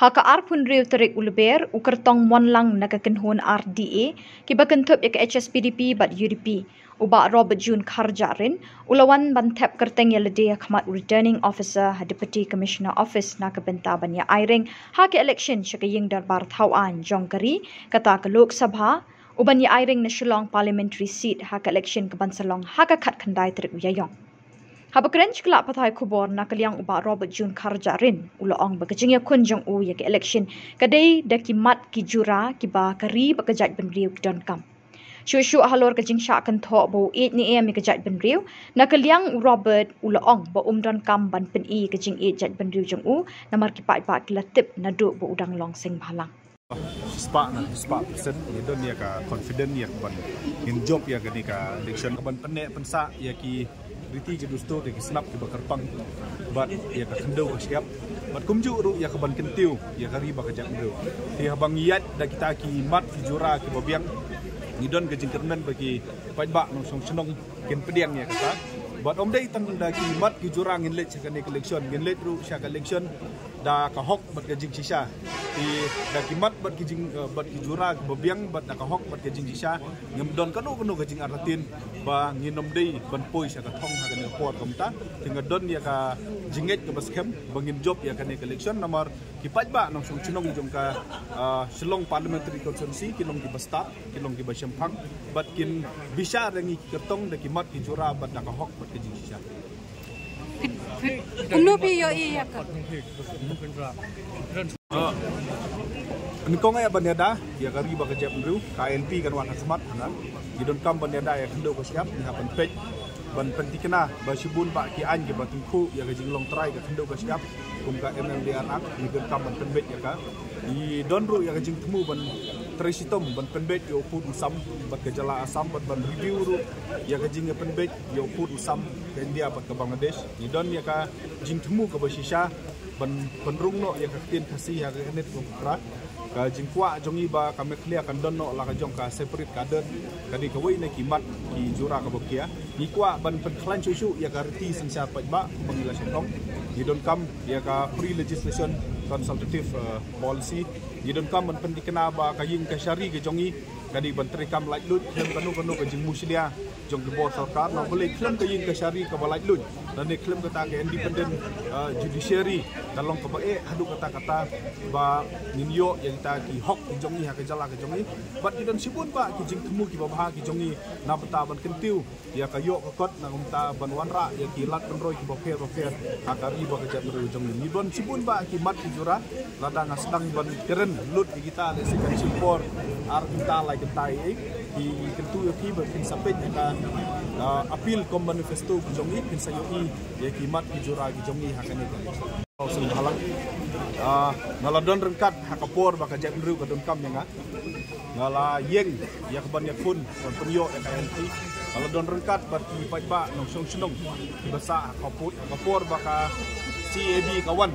Haka arpun riu terik ulber ukertong monlang nagakenhun RDA kibakentup ya ke HSPDP bat UDP uba Robert June Kharjarin ulawan bantep kerteng ya ledea khamat returning officer Deputy Commissioner Office na kebenta banya airing hak election syakaying darbar thawan jongkari kata ke Lok Sabha uban ya airing na Shillong parliamentary seat hak election ke Bansalong hak khat khandai terik uyayong. Habakrench kelak patai kubor nak kaliang uba Robert June Kharjarin ulaong bakajing ya kunjong u ya ke election kadai dakimat ki jura ki ba kari bakajat benriu ki donkam. Syushu halor kajing syak kan thok bo 8 ni am kajat benriu nak kaliang Robert ulaong ba donkam ban pen i kajing jat benriu jong u namar ki pai ki latip nadu bo udang long sing bhalang. Spark persen ni don ya ka confident ya ban in job ya gani ka election ban penek pensa ya ki riti je dusto ke snap ke bakarpang bat ya ka kendau siap bat kumju ru ya ka ban kentiu ya kari ba ka jak ru ti habang yat da kita ki mat ki jura ki babiang ni don ke jingkermen bagi pai ba no song senong ken pediang ya kata bat om dei tang da ki mat ki jura ngin let ka ni election ngin let ru sya ka election da ka hok bat ka jing sisa ti da ki mat bat ki jing bat ki jura babiang bat da ka hok bat ka jing sisa ngem don kanu ka jing aratin ba nginom dei ban poi sya ka thong ha ka ni pot kamta tinga don ya ka jinget ka baskem bangin job ya ka ni election nomor ki pai ba no song chinong jong ka Shillong parliamentary constituency kilong ki basta kilong ki basempang bat kin bisa rangi kertong da ki mat ki jura bat da ka hok bat ka jing sisa Unupi yo iya ka. Ni kong ay banyada ya kari ba kajap nru KNP kan wan khasmat hanan gidon kam banyada ya kendo ko siap ni hapan pej ban pentikna ba sibun ba ki an ge batungku ya ga jinglong trai ga kendo ko siap kum ka MMDR ak ni gidon kam ban penbet ya ka di donru ya ga jing temu ban trisitom ban penbet yo put usam bat ke jala asam bat ban review ru ya ga jing penbet yo put usam ke India bat ke Bangladesh ni don ya ka jing temu ka basisha ban penrung no ya ka tin khasi ya ga net ko pra ka jingkwa jongi ba kami clear kan don no la ka jong ka separate ka den kadi ka wei na kimat ki jura ka bokia ni kwa ban pen klan chu ya ka reti singsa pa ba pangila setong ni don kam ya ka pre legislation consultative policy ni don kam ban pen dikena ba ka ying ka syari ke jongi kadi ban tri kam like lut klem kanu ka jing muslia jong ke bor sarkar no boleh klem ka ying ka syari ka ba like lut dan ni klem kata ke independent judiciary kalong ka ba hadu kata ba ninyo yang ta ki hok ki jongi ha ka jala ka jongi bat ki don sibun ba ki jing temu ki ba ki jongi na bata ban kentiu ya ka yo ka kot na umta ban wanra ya ki lat ban roi ki ba fair ha ka ri ba ka jat ru jongi ni don sibun ba ki mat ki jura lada ngasdang ban keren lut ki kita le sekan simpor ar kita lai kentai ki kentu yo ki ba kin sapet ka apil kom manifesto ki jongi kin sayo ya ki mat ki jura ki jongi ha ka ni sing halang ngaladon rengkat hakapor baka jak nru ka don kam nga ngala yeng ya kaban ya kun kon penyo ya KNP ngaladon rengkat bat ki pai ba nong song sunong basa hakapor baka CAB kawan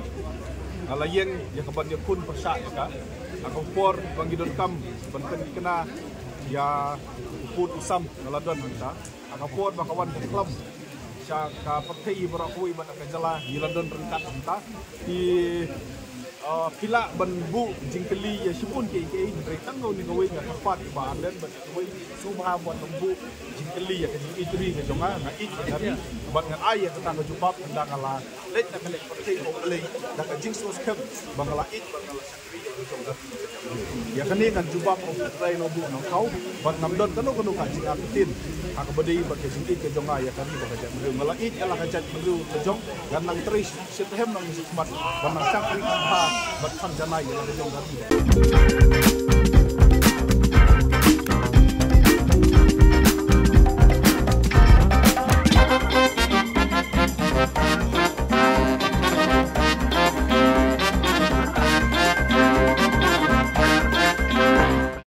ngala yeng ya kaban ya kun persa ya ka hakapor bang don kam ban kena ya put usam ngaladon kita hakapor baka wan club ka pakai berakui ban ka jala ngaladon rengkat kita di pila ban bu jingkeli ya sipun ke dari tangau ni gawe nga kapat ba anden ban gawe subha buat bu jingkeli ya ke itri ke jonga na it dari ban ngan ai ya tangga jubab ndang ala let na kale pakai ko kale da ka jing sos kem bangala it bangala sakri ya jonga ya kani kan jubab of trai no bu no kau ban namdon kanu ka jing apitin ak badai ba ke jing it ke jonga ya kani ba ka jang ngala it ala ka jang meru ke jong gan nang tris sithem nang smart ban nang sakri ha bat kham janai ya jong